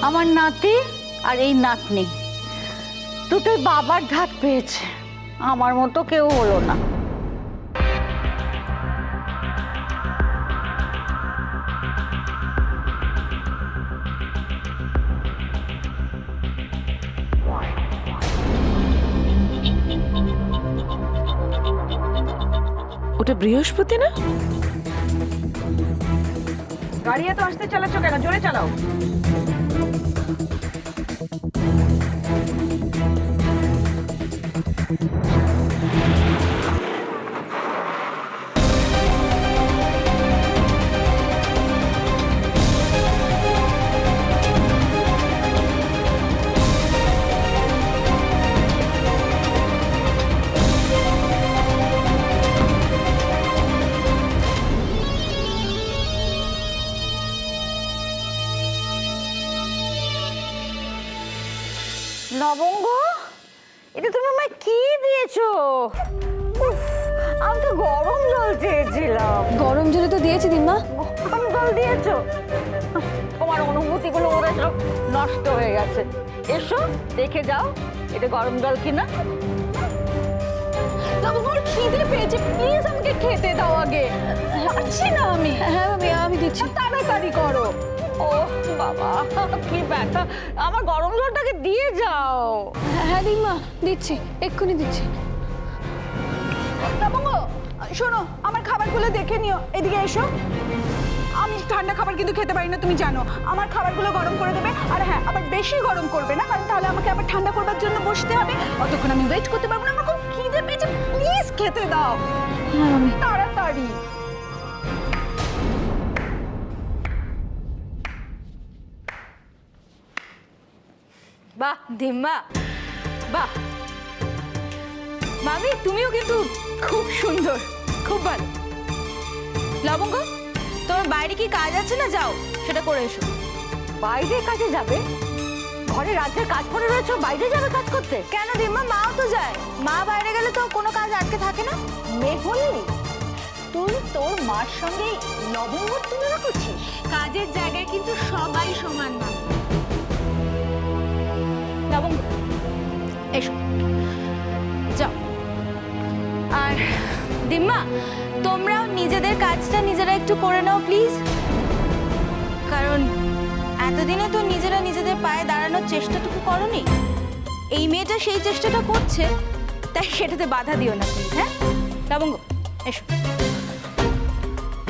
আমার নাতি আর এই নাতনি দুটোই বাবার ধাত পেয়েছে, আমার মতো কেউ হলো না। ওটা বৃহস্পতি না? গাড়ি এত আস্তে চালাচ্ছ কেন? জোরে চালাও। লবঙ্গ, এটা তুমি আমায় কি দিয়েছো? উফ, আমি তো গরম জল চেয়েছিলাম। গরম জলে তো দিয়েছি দিম্মা। গরম জল দিয়েছো? তোমার অনুভূতিগুলো ওরা সব নষ্ট হয়ে গেছে। এসো দেখে যাও এটা গরম জল কিনা। লবঙ্গ, আমার খিদে পেয়েছে, প্লিজ আমাকে খেতে দাও আগে। পারছি না আমি। হ্যাঁ আমি দিচ্ছি। তাড়াতাড়ি করো। ও বাবা, কি ব্যথা! আমার গরম জলটাকে দিয়ে যাও। হ্যাঁ দিম্মা, দিচ্ছি, এক্ষুনি দিচ্ছি। লবঙ্গ, শোনো, আমার খাবারগুলো দেখে নিও। এদিকে এসো। আমি ঠান্ডা খাবার কিন্তু খেতে পারি না, তুমি জানো। আমার খাবারগুলো গরম করে দেবে, আর হ্যাঁ, আবার বেশি গরম করবে না, কারণ তাহলে আমাকে আবার ঠান্ডা করবার জন্য বসতে হবে। অতক্ষণ আমি ওয়েট করতে পারবো না। আমার খুব খিদে পেয়েছে, প্লিজ খেতে দাও। হ্যাঁ আমি তাড়াতাড়ি। বাহ দিম্মা, বাহ মামি, তুমিও কিন্তু খুব সুন্দর, খুব ভালো। লবঙ্গ, তোমার বাইরে কি কাজ আছে না? যাও সেটা করে এসো। বাইরে কাজে যাবে? ঘরে রাজ্যের কাজ পড়ে রয়েছে, বাইরে যাবে কাজ করতে? কেন দিম্মা, মাও তো যায়। মা বাইরে গেলে তো কোনো কাজ আটকে থাকে না। মেহুল্লি, তুই তোর মার সঙ্গে লবঙ্গ তুলনা করছিস? কাজের জায়গায় কিন্তু সবাই সমান না। লবঙ্গ, এসো, যাও। আর দিম্মা, তোমরাও নিজেদের কাজটা নিজেরা একটু করে নাও প্লিজ, কারণ এতদিনে তো নিজেরা নিজেদের পায়ে দাঁড়ানোর চেষ্টাটুকু করোনি। এই মেয়েটা সেই চেষ্টাটা করছে, তাই সেটাতে বাধা দিও না প্লিজ। হ্যাঁ লবঙ্গ, এসো।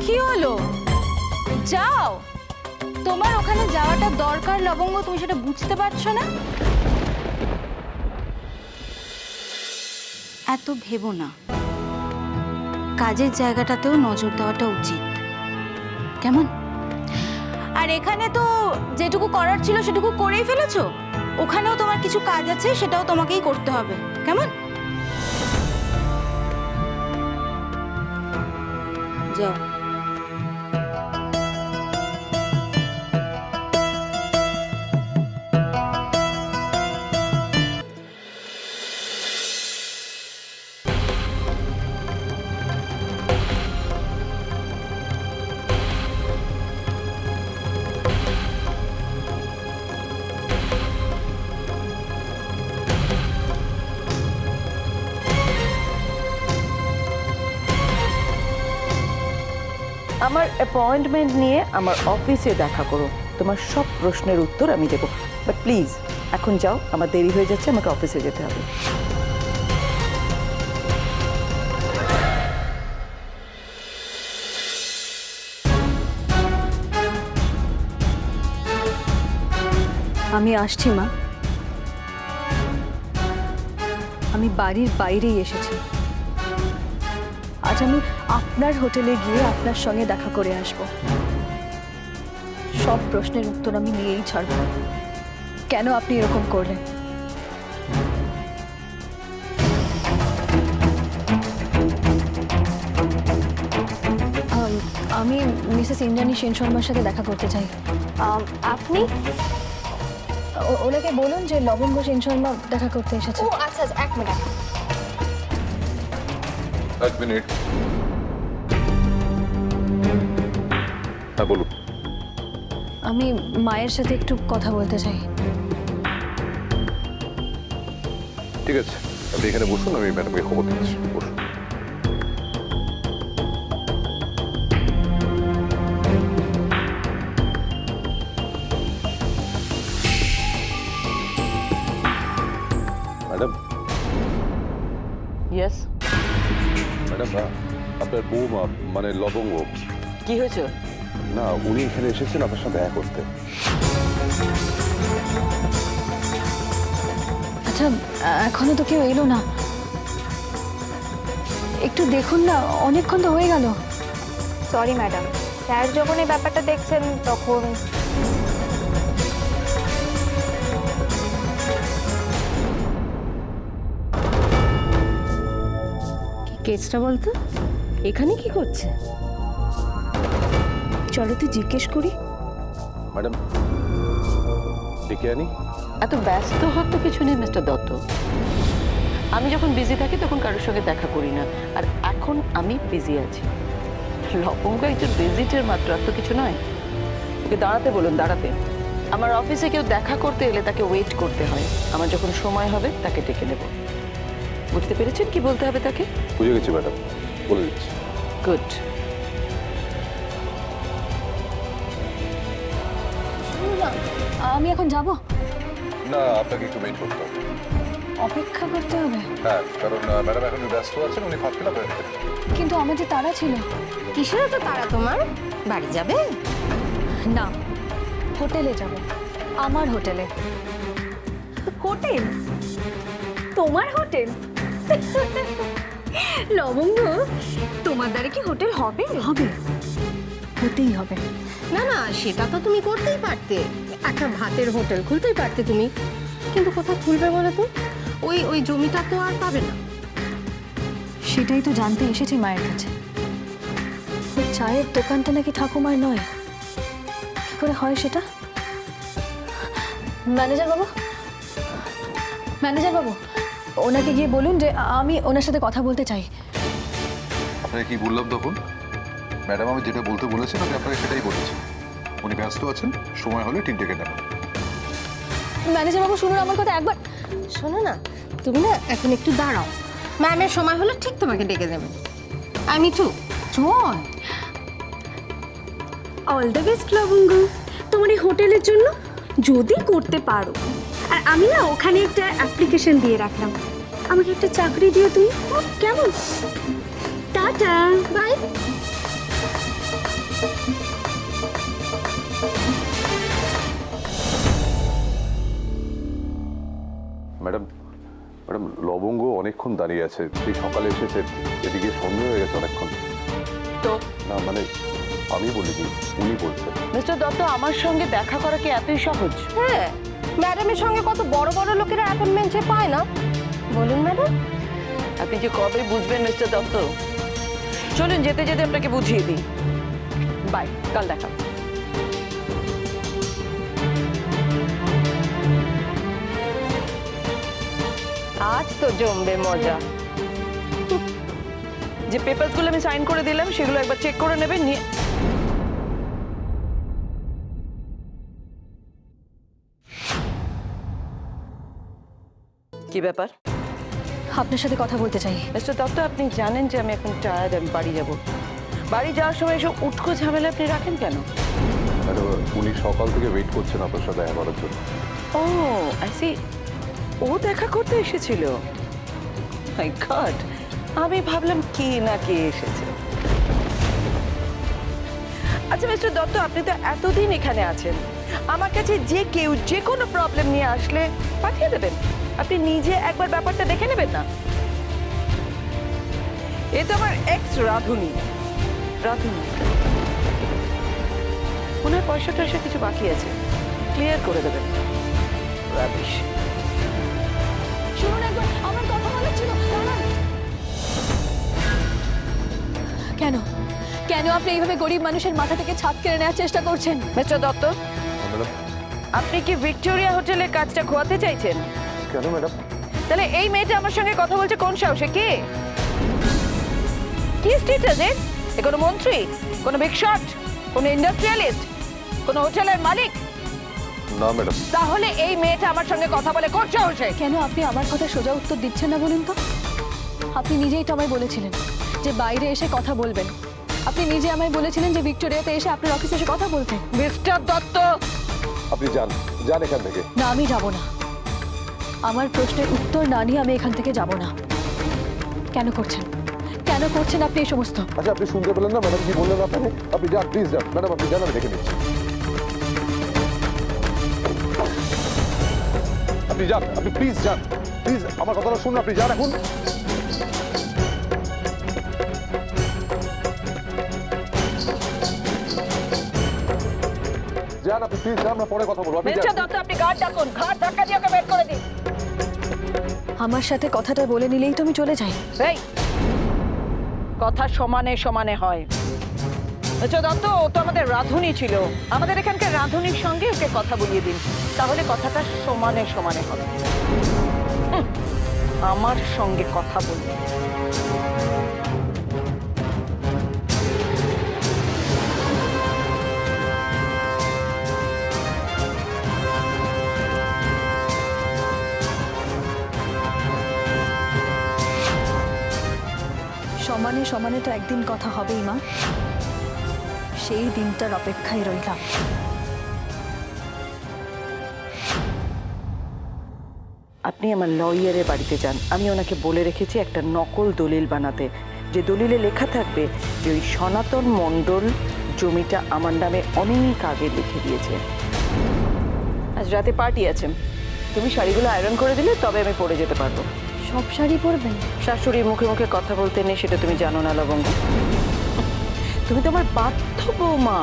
কি হলো? যাও, তোমার ওখানে যাওয়াটা দরকার লবঙ্গ, তুমি সেটা বুঝতে পারছো না? এত ভেবো না, কাজের জায়গাটাতেও নজর দেওয়াটা উচিত, কেমন? আর এখানে তো যেটুকু করার ছিল সেটুকু করেই ফেলেছো। ওখানেও তোমার কিছু কাজ আছে, সেটাও তোমাকেই করতে হবে, কেমন? যাও। আমার অ্যাপয়েন্টমেন্ট নিয়ে আমার অফিসে দেখা করো, তোমার সব প্রশ্নের উত্তর আমি দেবো। বাট প্লিজ এখন যাও, আমার দেরি হয়ে যাচ্ছে, আমাকে অফিসে যেতে হবে। আমি আসছি মা। আমি বাড়ির বাইরেই এসেছি। আজ আমি আপনার হোটেলে গিয়ে আপনার সঙ্গে দেখা করে আসব। সব প্রশ্নের উত্তর আমি নিয়েই ছাড়ব। কেন আপনি এরকম করলেন? আমি মিসেস ইন্দ্রাণী সেন শর্মার সাথে দেখা করতে চাই। আপনি ওনাকে বলুন যে লবঙ্গ সেন শর্মা দেখা করতে এসেছে। ও আচ্ছা, এক মিনিট। এক মিনিট। হ্যাঁ বলুন। আমি মায়ের সাথে একটু কথা বলতে চাই। ঠিক আছে, আপনি এখানে বসুন, আমি ম্যাডামকে খবর দিচ্ছি। বসুন। ম্যাডাম, ইয়েস, ম্যাডাম, আপনার বৌমা মানে লবঙ্গ, কি হয়েছে? না উনি এখানে এসেছেন আপনার সাথে দেখা করতে। আচ্ছা, এখনো তো কেউ এলো না, একটু দেখুন না, অনেকক্ষণ তো হয়ে গেল। সরি ম্যাডাম, স্যার যখন এই ব্যাপারটা দেখছেন তখন কেসটা বলতো এখানে কি করছে? চলো তো জিজ্ঞেস করি। ম্যাডাম, ডেকে আনি? এত ব্যস্ত হওয়ার তো কিছু নেই মিস্টার দত্ত। আমি যখন বিজি থাকি তখন কারোর সঙ্গে দেখা করি না, আর এখন আমি বিজি আছি। লবঙ্গ একজন ভিজিটের মাত্র, আর তো কিছু নয়। ওকে দাঁড়াতে বলুন, দাঁড়াতে। আমার অফিসে কেউ দেখা করতে এলে তাকে ওয়েট করতে হয়। আমার যখন সময় হবে তাকে ডেকে নেব। বুঝতে পেরেছেন কি বলতে হবে তাকে? বুঝে গেছি ম্যাডাম, বলে দিচ্ছি। গুড। আমি এখন যাব? না, আপনাকে একটু ওয়েট করতে হবে। অপেক্ষা করতে হবে? হ্যাঁ, কারণ ম্যাডাম এখন ব্যস্ত আছেন, উনি ফট করে আপনাকে। কিন্তু আমার যে তাড়া ছিল। কিসের এত তাড়া তোমার? বাড়ি যাবে? না, হোটেলে যাব, আমার হোটেলে। হোটেল? তোমার হোটেল? লবঙ্গ, তোমার দ্বারা কি হোটেল হবে? হবে, হতেই হবে। না না, সেটা তো তুমি করতেই পারতে, একটা ভাতের হোটেল খুলতেই পারতে তুমি, কিন্তু কোথায় খুলবে বলো তো? ওই জমিটা তো আর পাবে না। সেটাই তো জানতে এসেছি মায়ের কাছে। ওই চায়ের দোকানটা নাকি ঠাকুমার নয়। কি করে হয় সেটা? ম্যানেজার বাবু, ম্যানেজার বাবু, ওনাকে গিয়ে বলুন যে আমি ওনার সাথে কথা বলতে চাই। আপনাকে কি বললাম তখন? ম্যাডাম আমি যেটা বলতে বলেছেন আমি আপনাকে সেটাই বলেছি। উনি ব্যস্ত আছেন, সময় হলে ঠিক ডেকে নেবেন। ম্যানেজার বাবু শুনুন আমার কথা একবার। শোনো না, তুমি না এখন একটু দাঁড়াও, ম্যামের সময় হলে ঠিক তোমাকে ডেকে দেবেন। আমি টু চল। অল দ্য বেস্ট লবঙ্গ তোমার এই হোটেলের জন্য, যদি করতে পারো। আর আমি না ওখানে একটা অ্যাপ্লিকেশন দিয়ে রাখলাম, আমাকে একটা চাকরি দিও তুমি, কেমন? Tata, by. ম্যাডাম, ম্যাডাম লবঙ্গ অনেকক্ষণ দাঁড়িয়ে আছে, সেই সকালে এসেছে, এদিকে সন্ধ্যে হয়ে গেছে অনেকক্ষণ। তো না মানে আমি বলিনি, উনি বলছেন। মিস্টার দত্ত, আমার সঙ্গে দেখা করা কি এতই সহজ? হ্যাঁ, ম্যাডামের সঙ্গে কত বড় বড় লোকেরা অ্যাপয়েন্টমেন্ট যে পায় না, বলুন ম্যাডাম। আপনি যে কবে বুঝবেন মিস্টার দত্ত? চলুন যেতে যেতে আপনাকে বুঝিয়ে দিই। বাই, কাল দেখা। আজ তো জমবে মজা। যে পেপারসগুলো আমি সাইন করে দিলাম সেগুলো একবার চেক করে নেবেন। নিয়ে কি ব্যাপার? আপনার সাথে কথা বলতে চাই। মিস্টার দত্ত, আপনি জানেন যে আমি এখন টায়ার্ড, আমি বাড়ি যাব। বাড়ি যাওয়ার সময় এসব উটকো ঝামেলা আপনি রাখেন কেন? ম্যাডাম উনি সকাল থেকে ওয়েট করছেন আপনার সাথে দেখা করার জন্য। ও আই সি, ও দেখা করতে এসেছিল। মাই গড, আমি ভাবলাম কি না কে এসেছে। আচ্ছা মিস্টার দত্ত, আপনি তো এতদিন এখানে আছেন, আমার কাছে যে কেউ যে কোনো প্রবলেম নিয়ে আসলে পাঠিয়ে দেবেন। আপনি নিজে একবার ব্যাপারটা দেখে নেবেন না? এ তো আমার এক্স রাধুনি। রাধুনি ওনার পয়সা টয়সা কিছু বাকি আছে, ক্লিয়ার করে দেবেন। রাবিশ। শুনুন একবার, আমার কথা বলার ছিল। দাঁড়ান। কেন কেন আপনি এইভাবে গরিব মানুষের মাথা থেকে ছাদ কেড়ে নেওয়ার চেষ্টা করছেন? Mister Dutta, madam. আপনি কি ভিক্টোরিয়া হোটেলের কাজটা খোয়াতে চাইছেন? কেন ম্যাডাম? তাহলে এই মেয়েটা আমার সঙ্গে কথা বলছে কোন সাহসে? কে কি স্টেটাস এর? এ কোনো মন্ত্রী, কোনো বিগ শট, কোনো ইন্ডাস্ট্রিয়ালিস্ট, কোনো হোটেলের মালিক? না ম্যাডাম। তাহলে এই মেয়েটা আমার সঙ্গে কথা বলে করছে হচ্ছে। কেন আপনি আমার কথা সোজা উত্তর দিচ্ছেন না বলুন তো? আপনি নিজেই তো আমায় বলেছিলেন যে বাইরে এসে কথা বলবেন। আপনি নিজে আমায় বলেছিলেন যে ভিক্টোরিয়াতে এসে আপনার অফিসে এসে কথা বলতে। মিস্টার দত্ত, আপনি যান যান এখান থেকে। না, আমি যাব না। আমার প্রশ্নের উত্তর না নিয়ে আমি এখান থেকে যাব না। কেন করছেন? কেন করছেন আপনি এই সমস্ত? আচ্ছা আপনি শুনতে পেলেন না ম্যাডাম কি বললেন আপনাকে? আপনি যান প্লিজ যান ম্যাডাম, আপনি যান, আমি দেখে নিচ্ছি। আপনি যান, আপনি প্লিজ যান, প্লিজ আমার কথাটা শুনুন, আপনি যান এখন। যান আপনি প্লিজ যান, আমরা পরে কথা বলবো। আপনি মিস্টার যান। দত্ত, আপনি ঘাট ডাকুন, ঘাট ধাক্কা দিয়ে ওকে বের করে দিন। আমার সাথে কথাটা বলে নিলেই তো আমি চলে যাই। এই কথা সমানে সমানে হয়। মিস্টার দত্ত, ও তো আমাদের রাঁধুনি ছিল, আমাদের এখানকার রাঁধুনির সঙ্গে ওকে কথা বলিয়ে দিন, তাহলে কথাটা সমানে সমানে হবে। আমার সঙ্গে কথা বলবে। সমানে সমানে তো একদিন কথা হবেই মা, সেই দিনটার অপেক্ষায় রইলাম। আপনি আমার লয়ারের বাড়িতে যান, আমি ওনাকে বলে রেখেছি একটা নকল দলিল বানাতে, যে দলিলে লেখা থাকবে যে ওই সনাতন মণ্ডল জমিটা আমার নামে অনেক আগে লিখে দিয়েছে। আজ রাতে পার্টি আছে, তুমি শাড়িগুলো আয়রন করে দিলে তবে আমি পরে যেতে পারবো। সব শাড়ি পরবেন? শাশুড়ির মুখে মুখে কথা বলতে নেই সেটা তুমি জানো না লবঙ্গ। তুমি তো আমার বাধ্য বৌমা।